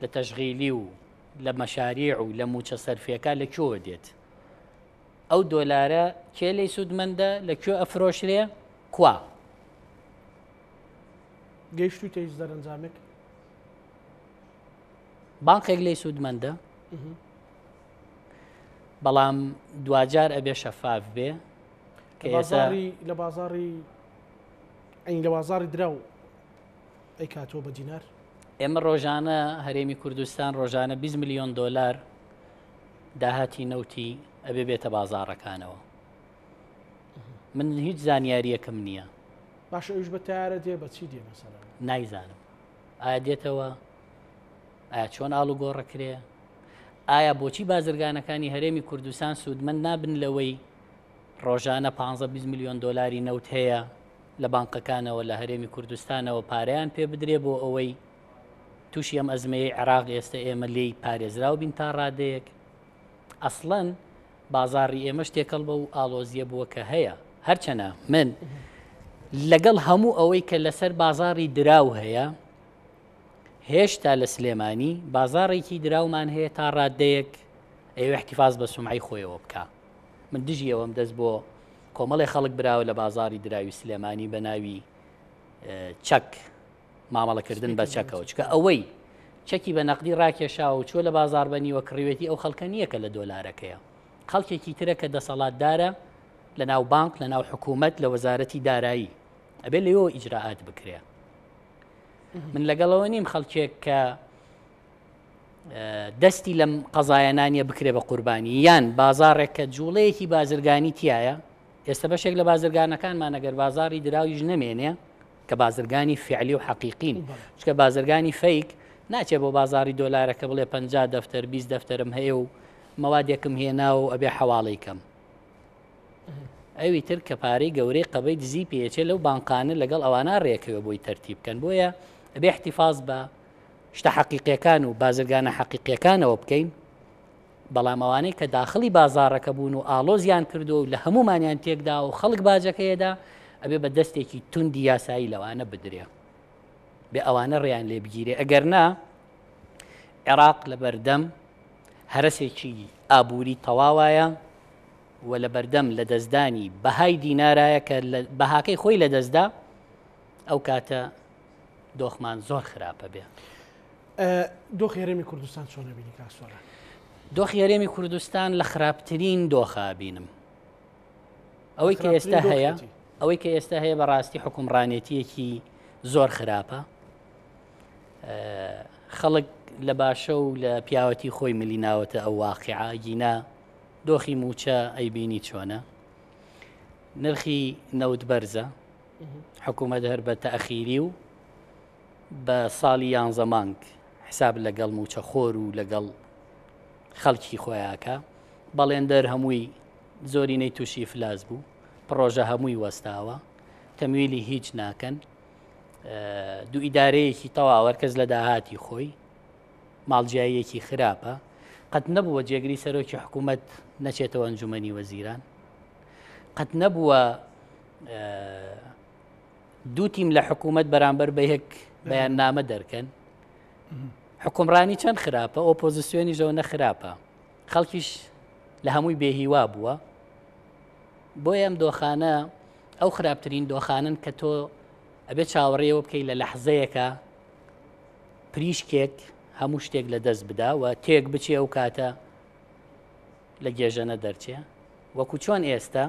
لە تەشغیلی و لە مەشاریع و لە موچە سەرفیەکە لەکوێوە دێت؟ ئەو دۆلارە کێ لەی سوودمەندە لەکوێ ئەفرۆشرێ کوا گەیشت و تێیز دەرەنجامێک بانقێک لەی سوودمەندە، بەڵام دوجار ئەبێ شەفاف بێ لە بازاری دراو ئەی کاتۆ بە دینار. ئێمە ڕۆژانە هەرێمی کوردستان ڕۆژانە 20 میلیۆن دۆلار داهاتی نەوتی ئەبێ بێتە بازارەکانەوە. من هیچ زانیاریەکەم نییە. باشە ئەوش بە تیارە دێ بە چی دێ مەسەلا؟ نایزانم ئایا دێتەوە، ئایا چۆن ئاڵو گۆڕەکرێ، ئایا بۆچی بازرگانەکانی هەرێمی کوردستان سوودمەند نابن لەوەی ڕۆژانە 15-20 میلیۆن دۆلاری نەوت هەیە لە بانقەکانەوە لە هەرێمی کوردستانەوە پارەیان پێ بدرێ بۆ ئەوەی تووشی ئەم ئەزمەیە عێراق ئێستا ئێمە لێی پارێزراو بین تا ڕادەیەک. ئەسڵەن بازاڕی ئێمە شتێکەڵ بە و ئالۆزیە بووە کە هەیە، هەرچەنە من لەگەڵ هەموو ئەوەی کە لەسەر بازاڕی دراو هەیە هێشتا لە سلێمانی بازاڕێکی دراومان هەیە تا ڕادەیەک ئەوێ احتیفاز بە سومعی خۆیەوە بکە. من دژی ئەوەم دەست بۆ کۆمەڵی خەڵک براوە لە بازاری دراوی سلێمانی بە ناوی چەک مامەڵەکردن بە چەکەوە، چکە ئەوەی چەکی بە نەقدی ڕاکێشاوە و چوە لە بازاربەنیوە کڕیوێتی ئەو خەڵکە نییە کە لە دۆلارەکەیە، خەڵکێکی ترە کە دەسەڵاتدارە لە ناو بانک لە ناو حکوومەت لە وەزارەتی دارایی ئەبێ لەوە ئیجراعات بکرێ. من لەگەڵەوە نیم خەڵکێک کە دەستی لەم قەزایەنانیە بکرێ بە قوربانی یان بازارێک کە جوڵەیەکی بازرگانی تایە. ئێستا بەشێک لە بازرگانەکانمان ئەگەر بازاری دراویش نەمێنێ کە بازرگانی فعلی و حەقیقین، چکە بازرگانی فەیک ناچێت بۆ بازاری دۆلارەکە بڵێ 50 دەفتەر 20 دەفتەرم هەیە و مەوادێکم هێنا و ئەبێ حەواڵەی کەم. ئەوی تر کە پارەی گەورەی قەبەی دزی پێچێت لەو بانقانە لەگەڵ ئەوانە ڕێکەوە بۆی تەرتیب بکەن، بۆیە ئەبێ احتیفاز بە شتە حەقیقیەکان و بازرگانە حەقیقیەکانەوە بکەین. بەڵام ئەوانەی کە داخلی بازارەکە بوون و ئالۆزیان کردو و لە هەمومانیان تێکدا و خەڵک باجەکەیەدا ئەبێ بە دەستێکی توندی یاسایی لەوانە بدرێ، بێ ئەوانە ڕێیان لێ بگیرێ. ئەگەر نا عێراق لە بەردەم هەرسێکی ئابووری تەواوایە و لە بەردەم لە دەستدانی بەهای دینارایە کە بەهاکەی خۆی لە دەستدا، ئەو کاتە دۆخمان زۆر خراپە بێ. دۆخی هەرێمی کوردستان چۆنە بینی کاسۆرە؟ دۆخی هەرێمی کوردستان لە خراپترین دۆخە بینم. ئەوەی کە ئێستا هەیە بەڕاستی حکومڕانێتیەکی زۆر خراپە. خەڵک لە باشە و لە پیاوەتی خۆی ملی ناوەتە ئەو واقعە گینا دۆخی موچە ئەیبینی چۆنە. نرخی نەوت بەرزە، حکوومەت هەر بە تەئەخیری و بە ساڵی 11 مانگ حساب لەگەڵ موچە خۆر و لەگەڵ خەڵکی خۆیاکە. بەڵێندەر هەمووی زۆرینەی تووشی فلاس بوو، پرۆژە هەمووی وەستاوە، تەمویلی هیچ ناکەن، دوو ئیدارەیەکی تەواو کەس لە داهاتی خۆی، ماڵجیاییەکی خراپە. قەت نەبووە جێگری سەرۆکی حکوومەت نەچێتەوە ئەنجومەنی وەزیران، قەت نەبووە دوو تیم لە حکوومەت بەرامبەر بە یەک بەیاننامە دەرکەن. حکومڕانی چەند خراپە، ئۆپۆزیسیۆنی ژەوە نەخراپە، خەڵکیش لە هەمووی بێهیوا بووە. بۆیە ئەم دۆخانە ئەو خراپترین دۆخانن کە تۆ ئەبێت چاوەڕێەوە بکەی لە لەحزەیەکە پریشکێک هەموو شتێک لە دەست بدا و تێک بچێ و کاتە لە گێژەنە دەرچێ وەکو چۆن ئێستا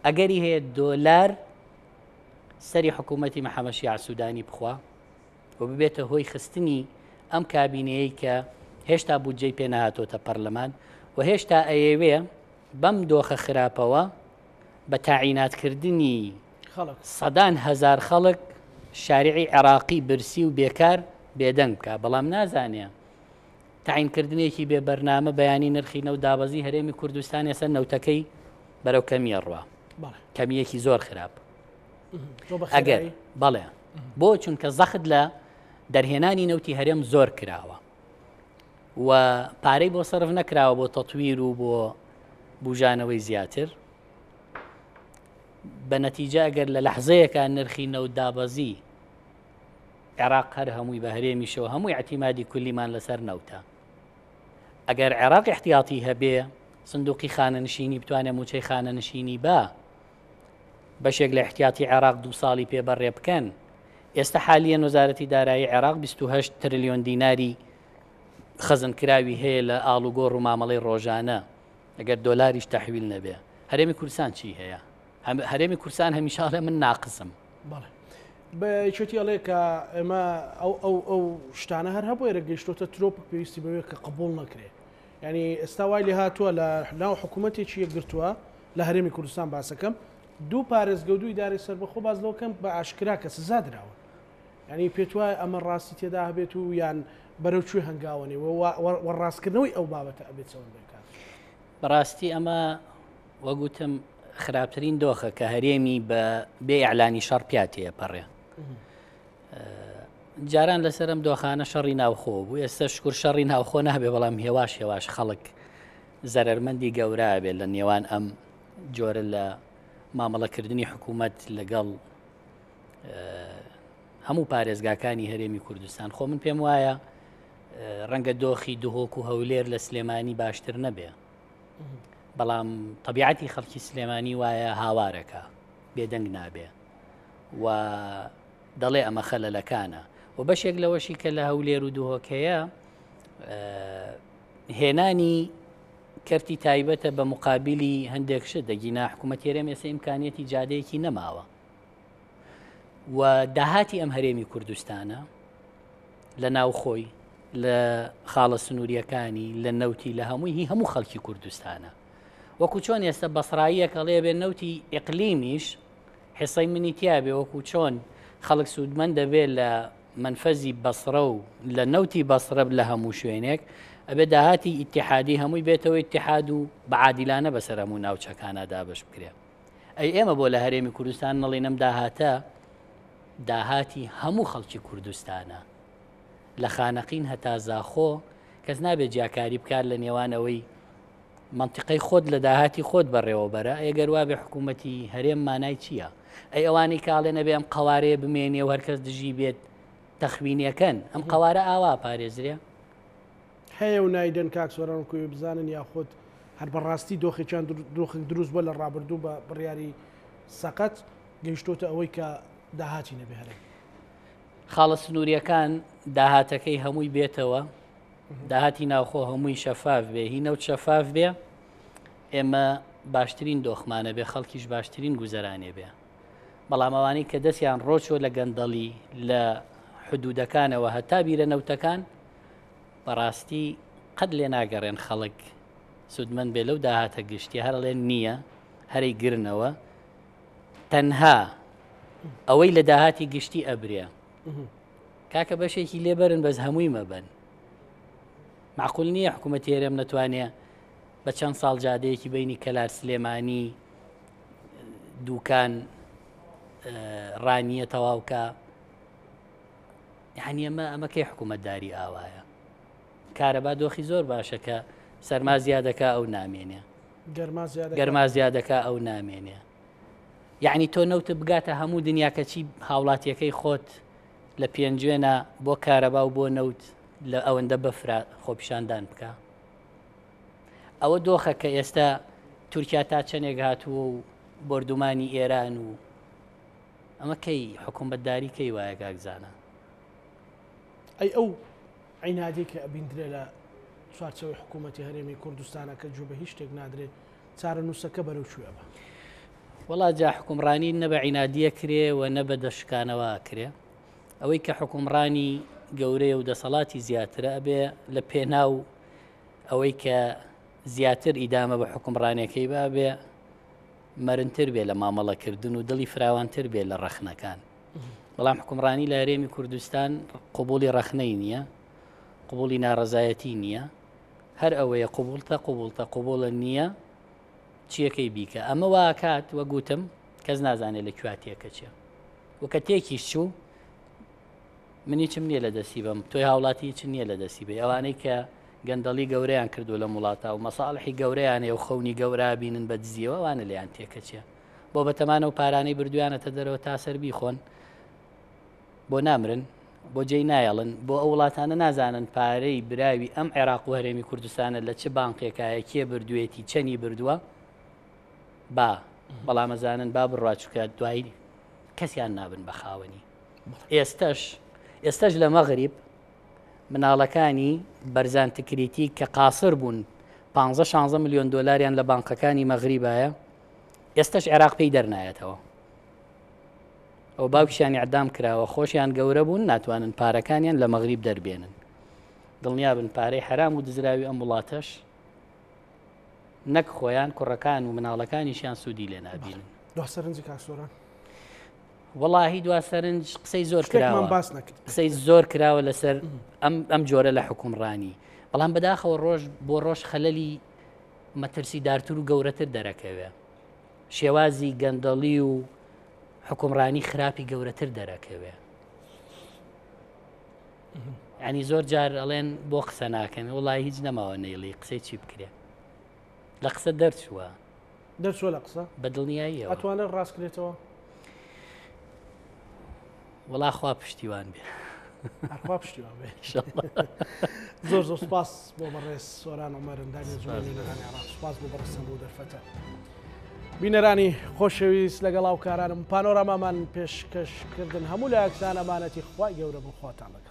ئەگەری هەیە دۆلار سەری حکوومەتی محەممەد شیع سوودانی بخوا و ببێتە هۆی خستنی ئەم کابینەیە کە هێشتا بودجەی پێ نهاتۆتە پەرلەمان و هێشتا ئەیەوێ بەم دۆخە خراپەوە بە تاعیناتکردنی سەدان هەزار خەڵک شارعی عێراقی برسی و بێکار بێدەنگ بکە بەڵام نازانێ تعینکردنێکی بێ بەرنامە بەیانی نرخی نەوت دابەزی هەرێمی کوردستان ێستا نەوتەکەی بەرەو کەمیە ڕوا کەمیەکی زۆر خراپ ئەگەر بەڵێ بۆ چونکە زەخت لە دەرهێنانی نەوتی هەرێم زۆر کراوە و پارەی بۆ سەرف نەکراوە بۆ تەتویر و بۆ بوژانەوەی زیاتر بە نەتیجە ئەگەر لە لەحزەیەکە نرخی نەوت دابەزی عێراق هەر هەمووی بە هەرێمیشەوە هەمووی احتیمادی کولیمان لەسەر نەوتە ئەگەر عێراق احتیاطی هەبێ سندوقی خانەنشینی بتوانێت موچەی خانەنشینی بە بەشێک لە احتیاطی عێراق 2 ساڵی پێبەڕێ بکەن ئێستا حالیان وەزارەتی دارایی عێراق 28 تریلیۆن دیناری خەزنکراوی هەیە لە ئاڵوگۆڕ و مامەڵەی ڕۆژانە ئەگەر دۆلاریش تەحویل نەبێ هەرێمی کوردستان چی هەیە هەرێمی کوردستان هەمیشاڵێ من ناقسم بەچێتی ئەڵێ کە ئێمە ئەو شتانە هەر هەبووە ێرەگەیشتۆتە ترۆپک پێویستی بەوێ کە قبول نەکرێ ینی ئێستا وای لێ هاتووە لە ناو حکوومەتێکی یەکگرتووە لە هەرێمی کوردستان باسەکەم دوو پارێزگە و دوو ئیدارەی سەربەخۆ بازلەوەکەم بە ئاشکرا کە سزا درراوە ینی پێت وایە ئەمە ڕاستی تێدا هەبێت و یان بەرەو کوێ هەنگاوەنێ وەڕاستکردنەوەی ئەو بابەتە ئەبێت چەوەند بکات بەڕاستی ئەمە وەگوتم خراپترین دۆخە کە هەرێمی بە بێ ئیعلانی شەڕ پیاتەیە پەڕێ جاران لەسەرم دۆخانە شەڕی ناوخۆ بوو ئێستا شکر شەڕی ناوخۆ نابێ بەڵام هێواش خەڵک زەرمەندی گەورە بێت لە نێوان ئەم جۆرە لە مامەڵەکردنی حکوومەت لەگەڵ هەموو پارێزگاکانی هەرێمی کوردستان خۆ من پێم وایە ڕەنگە دۆخی دهۆک و هەولێر لە سلێمانی باشتر نەبێ بەڵام طبیعەتی خەڵکی سلێمانی وایە هاوارەکە بێدەنگ نابێ و دەڵێ ئەمە خەلەلەکانە و بەشێک لەوەشی کە لە هەولێر و دهۆکەیە هێنانی کەرتی تایبەتە بە مقابلی هەندێک شت دەگینا حکوومەت هێرێم ئێستا ئیمکانیەتی جادەیەکی نەماوە و داهاتی ئەم هەرێمی کوردستانە لە ناوخۆی لە خاڵە سنووریەکانی لە نەوتی لە هەموو خەڵکی کوردستانە وەکو چۆن ئێستا بەسڕاییەکەڵێ بێ نەوتی ئیقلیمیش حسەی منی تیابێ وەکو چۆن خەڵک سوودمەند دەبێت لە منفەزی بەسرە و لە نەوتی بەسرە لە هەموو شوێنێک ئەبێ داهاتی ئیتحادی هەمووی بێتەوە ئیتحاد و بەعادیلانە بەسەر هەموو ناوچەکانە دابش بکرێ ئەی ئێمە بۆ لە هەرێمی کوردستان نەڵێنم داهاتە داهاتی هەموو خەڵکی کوردستانە لە خانەقین هەتا زاخۆ کەس نابێت جیاکاری بکات لە نێوانەوەی منطقەی خۆت لە داهاتی خۆت بەڕێوە بەرە ئەگەر وا بێ حکوومەتی هەرێم مانای چییە ئەی ئەوانەی کاڵێ نەبێ ئەم قەوارەیە بمێنێ و هەرکەس دژی بێت تەخوینیەکەن ئەم قەوارە ئاوا پارێزرێ هەیە و نایدەن کاک سۆران کوێ بزانن یاخۆت هەر بەڕاستی دۆخێکیان دۆخێک دروست بۆ لە ڕابردوو بە بڕیاری سەقەت گەیشتۆتە ئەوەی کە داهاتی نەبێ هەرێ خاڵە سنووریەکان داهاتەکەی هەمووی بێتەوە داهاتی ناوخۆ هەمووی شەفاف بێ هی نەوت شەفاف بێ ئێمە باشترین دۆخمانە بێ خەڵکیش باشترین گوزەرانێ بێ بەڵام ئەوانەی کە دەستیان ڕۆچۆ لە گەندەڵی لە حدودەکانەوە هەتا بیرە نەوتەکان بەڕاستی قەت لێ ناگەڕێن خەڵک سوودمەند بێ لەو داهاتە گشتی هەرڵێن نییە هەرەی گرنەوە تەنها ئەوەی لە داهاتی گشتی ئەبرێ کاکە بەشێکی لێبەرن بەس هەمووی مەبەن معقول نییە حکوومەت هێرێم نەتوانێ بە چەند ساڵ جادەیەکی بینی کەلار سلێمانی دووکان ڕانیە تەواوکە یعنی ئەمە کەی حکوومەتداری ئاوایە کارەبا دۆخی زۆر باشە کە سەرما زیادەکە ئەو نامێنێ گەرما زیادەکە ئەو نامێنێ یعنی تۆ نەوتە بگاتە هەموو دنیاکە چی هاوڵاتیەکەی خۆت لە پێنجێنە بۆ کارەبا و بۆ نەوت لە ئەوەندە بەفرا خۆپیشاندان بکە ئەوە دۆخە کە ئێستا تورکیا تا چەندێک هاتووە و بردومانی ئێران و ئەمە کەی حکوومەتداری کەی وایە کاکزانە ئەی ئەو عینادی کە ئەبیندرێ لە چوارچەوەی حکوومەتی هەرێمی کوردستانە کە جوبە هیچ شتێک نادرێت چارە نووسەکە بەرەو شوێ بە وڵا جا حکومڕانی نە بە عینادیە کرێ و نە بە دەشکانەوە کرێ ئەوەی کە حکومڕانی گەورەیە و دەسەڵاتی زیاترە ئەبێ لە پێناو ئەوەی کە زیاتر ئیدامە بە حکومڕانەکەی بابێ مەرنتر بێ لە مامەڵەکردن و دڵی فراوانتر بێ لە ڕەخنەکان بەڵام حکومڕانی لە هەرێمی کوردستان قبولی ڕەخنەی نییە قبولی ناڕەزایەتی نییە هەر ئەوەیە قبولە نییە چیەکەی بیکە ئەمە واکات وە گوتم کەس نازانێت لە کواتیەکە چیە و کە تێکیش چوو منی چم نییە لە دەستی بم تۆی هاوڵاتی چ نییە لە دەستی بێ ئەوانەی کە گەندەڵی گەورەیان کردو لە وڵاتە و مەساڵحی گەورەیانێ و خەونی گەورە بینن بە دزیەوە وانە لێیان تێکە چیە بۆ بەتەمانە و پارانەی بردویانەتە دەرەوە تا سەر بیخۆن بۆ نامرن بۆ جێی نایەڵن بۆ ئەو وڵاتانە نازانن پارەی براوی ئەم عێراق و هەرێمی کوردستانە لە چ بانقێکایە کێ بردوێتی چەنی بردووە با بەڵامەزانن با بڕواچکە دوایی کەسیان نابن بە خاوەنی ئێستش لە مەغریب مناڵەکانی بەرزان تکریتی کە قاسر بوون 15-16 ملیۆن دۆلاریان لە بانقەکانی مەغریبایە ئێستش عێراق پێی دەرنایەتەوە ئەو باوکیشانی عدام کراوە خۆشیان گەورە بوون ناتوانن پارەکانیان لە مەغریب دەربێنن دڵنیا بن پارەی حرام و دزراوی ئەم وڵاتەش نەک خۆیان کوڕەکان و مناڵەکانیشیان سوودی لێ نابینن دواسەرنجی کاسۆران وەڵاهی دواسەرنج قسەی زۆر کراوە قسەی زۆر کراوە لەسەر ئەم جۆرە لە حکومڕانی بەڵام بەداخەوە ڕۆژ بۆ ڕۆژ خەلەلی مەترسی دارتر و گەورەتر دەرەکەوێ شێوازی گەندەڵی و حکومڕانی خراپی گەورەتر دەرەکەوێ ینی زۆر جار ئەڵێن بۆ قسە ناکەن وڵای هیچ نەماوە نەیڵی قسەی چی بکرێ لە قسە دەرچووە دەرچووە لە قسە بە دڵنیاییەوە ئەتوانێت ڕاستکرێتەوە وڵا خوا پشتیوان بێ خوا پشتیوان بێ زۆر زۆر سپاس بۆ بەڕێز سۆران عومەرندانی جوانی لەگەڵی عێراق سپاس بۆ بەڕستن بۆ دەرفەتە بینەرانی خۆشەویست لەگەڵ هاوکارانم پانۆرامامان پێشکەشکردن هەموو لایەکسان ئەمانەتی خوای گەورە بۆ خواتان لەگەڵ